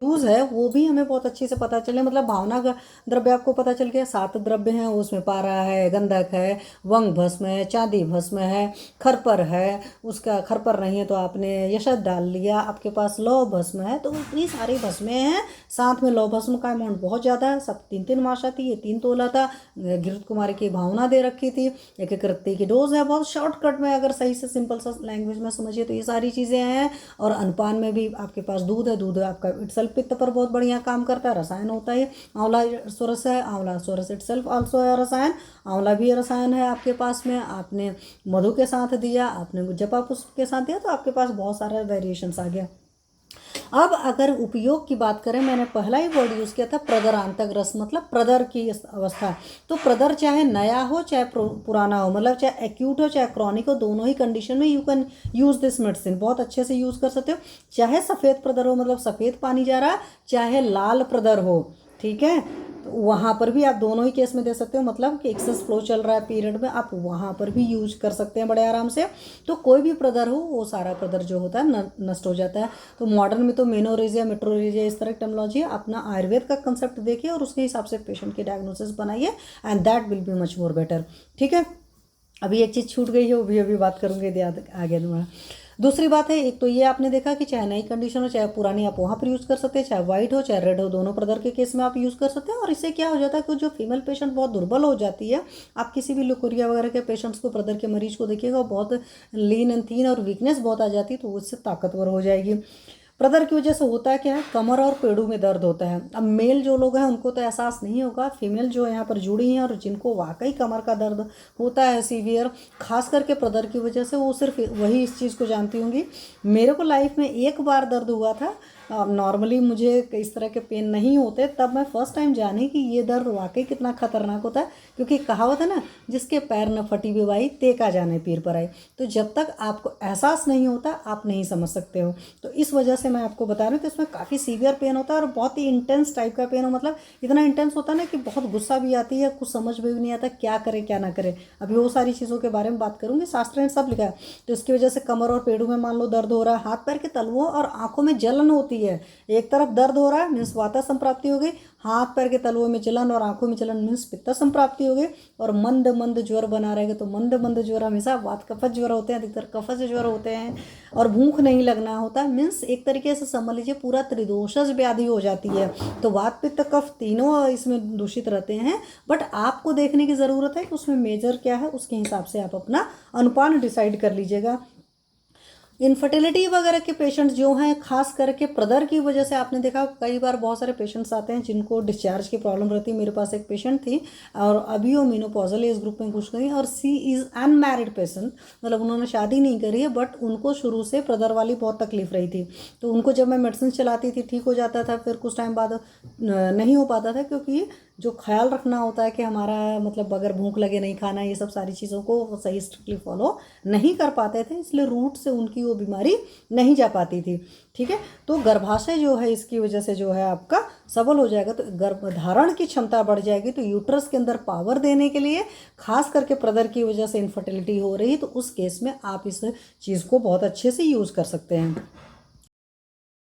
Use है वो भी हमें बहुत अच्छे से पता चले, मतलब भावना का द्रव्य आपको पता चल गया। 7 द्रव्य हैं उसमें, पारा है, गंधक है, वंग भस्म है, चांदी भस्म है, खरपर है, उसका खरपर नहीं है तो आपने यशद डाल लिया, आपके पास लौह भस्म है। तो इतनी सारी भस्में हैं, साथ में लौह भस्म का अमाउंट बहुत ज़्यादा है, सब 3-3 माशा थी, ये 3 तोला था। घृत कुमारी की भावना दे रखी थी, एक एक रत्ती की डोज है। बहुत शॉर्टकट में अगर सही से सिंपल सा लैंग्वेज में समझिए तो ये सारी चीज़ें हैं। और अनपान में भी आपके पास दूध है, दूध आपका इटसेल्फ पित्त पर बहुत बढ़िया काम करता है, रसायन होता है। आंवला सोरस है, आंवला सोरस इटसेल्फ आल्सो है रसायन, आंवला भी रसायन है आपके पास में। आपने मधु के साथ दिया, आपने जपा पुष्प के साथ दिया, तो आपके पास बहुत सारा वेरिएशंस आ गया। अब अगर उपयोग की बात करें, मैंने पहला ही वर्ड यूज़ किया था प्रदरांतक रस, मतलब प्रदर की अवस्था। तो प्रदर चाहे नया हो चाहे पुराना हो, मतलब चाहे एक्यूट हो चाहे क्रॉनिक हो, दोनों ही कंडीशन में you can use this medicine, बहुत अच्छे से यूज़ कर सकते हो। चाहे सफ़ेद प्रदर हो, मतलब सफ़ेद पानी जा रहा है, चाहे लाल प्रदर हो, ठीक है, तो वहाँ पर भी आप दोनों ही केस में दे सकते हो। मतलब कि एक्सेस फ्लो चल रहा है पीरियड में, आप वहाँ पर भी यूज कर सकते हैं बड़े आराम से। तो कोई भी प्रदर हो, वो सारा प्रदर जो होता है नष्ट हो जाता है। तो मॉडर्न में तो मेनोरेजिया, मेट्रोरेजिया, इस तरह की टर्मिनोलॉजी है। अपना आयुर्वेद का कंसेप्ट देखिए और उसके हिसाब से पेशेंट की डायग्नोसिस बनाइए, and that will be much more better. ठीक है, अभी एक चीज़ छूट गई है, वो भी अभी बात करूँगी, याद आ गया तुम्हारा। दूसरी बात है, एक तो ये आपने देखा कि चाहे नई कंडीशन हो चाहे पुरानी, आप वहाँ पर यूज़ कर सकते हैं, चाहे वाइट हो चाहे रेड हो, दोनों प्रदर के केस में आप यूज़ कर सकते हैं। और इससे क्या हो जाता है कि जो फीमेल पेशेंट बहुत दुर्बल हो जाती है, आप किसी भी लुकोरिया वगैरह के पेशेंट्स को, प्रदर के मरीज को देखिएगा, बहुत लीन एंड थीन और वीकनेस बहुत आ जाती है, तो उससे ताकतवर हो जाएगी। प्रदर की वजह से होता है क्या है, कमर और पेड़ों में दर्द होता है। अब मेल जो लोग हैं उनको तो एहसास नहीं होगा, फीमेल जो यहाँ पर जुड़ी हैं और जिनको वाकई कमर का दर्द होता है सीवियर, खास करके प्रदर की वजह से, वो सिर्फ वही इस चीज़ को जानती होंगी। मेरे को लाइफ में एक बार दर्द हुआ था, नॉर्मली मुझे इस तरह के पेन नहीं होते, तब मैं फर्स्ट टाइम जानी कि ये दर्द वाकई कितना खतरनाक होता है। क्योंकि कहावत है ना, जिसके पैर न फटी बीवाई ते का जाने पीर पर आई। तो जब तक आपको एहसास नहीं होता आप नहीं समझ सकते हो। तो इस वजह से मैं आपको बता रही हूँ कि इसमें काफ़ी सीवियर पेन होता है और बहुत ही इंटेंस टाइप का पेन हो, मतलब इतना इंटेंस होता है ना कि बहुत गुस्सा भी आती है, कुछ समझ में भी नहीं आता क्या करे क्या ना करे। अभी वो सारी चीज़ों के बारे में बात करूँगी, शास्त्र ने सब लिखा है। तो इसकी वजह से कमर और पेड़ों में मान लो दर्द हो रहा है, हाथ पैर के तलवों और आंखों में जलन होती है। एक तरफ दर्द हो रहा है मीन्स वाता संप्राप्ति हो गई, हाथ पैर के तलवों में जलन और आंखों में जलन मीन्स पित्त संप्राप्ति हो गई, और मंद मंद ज्वर बना रहेगा। तो मंद मंद ज्वर हमेशा वात कफज ज्वर होते हैं, अधिकतर कफज ज्वर होते हैं। और भूख नहीं लगना होता मीन्स एक तरीके से समझ लीजिए पूरा त्रिदोषज व्याधि हो जाती है। तो वात पित्त कफ तीनों इसमें दूषित रहते हैं, बट आपको देखने की ज़रूरत है कि उसमें मेजर क्या है, उसके हिसाब से आप अपना अनुपान डिसाइड कर लीजिएगा। इनफर्टिलिटी वगैरह के पेशेंट्स जो हैं, खास करके प्रदर की वजह से, आपने देखा कई बार बहुत सारे पेशेंट्स आते हैं जिनको डिस्चार्ज की प्रॉब्लम रहती है। मेरे पास एक पेशेंट थी और अभी वो मीनोपॉजल एज ग्रुप में घुस गई, और सी इज़ अनमैरिड पेशेंट, मतलब उन्होंने शादी नहीं करी है, बट उनको शुरू से प्रदर वाली बहुत तकलीफ रही थी। तो उनको जब मैं मेडिसिन चलाती थी ठीक हो जाता था, फिर कुछ टाइम बाद नहीं हो पाता था, क्योंकि जो ख्याल रखना होता है कि हमारा मतलब अगर भूख लगे नहीं खाना, ये सब सारी चीज़ों को सही स्ट्रिक्टली फॉलो नहीं कर पाते थे, इसलिए रूट से उनकी वो बीमारी नहीं जा पाती थी। ठीक है, तो गर्भाशय जो है इसकी वजह से जो है आपका सबल हो जाएगा, तो गर्भधारण की क्षमता बढ़ जाएगी। तो यूट्रस के अंदर पावर देने के लिए, खास करके प्रदर की वजह से इनफर्टिलिटी हो रही है, तो उस केस में आप इस चीज़ को बहुत अच्छे से यूज़ कर सकते हैं।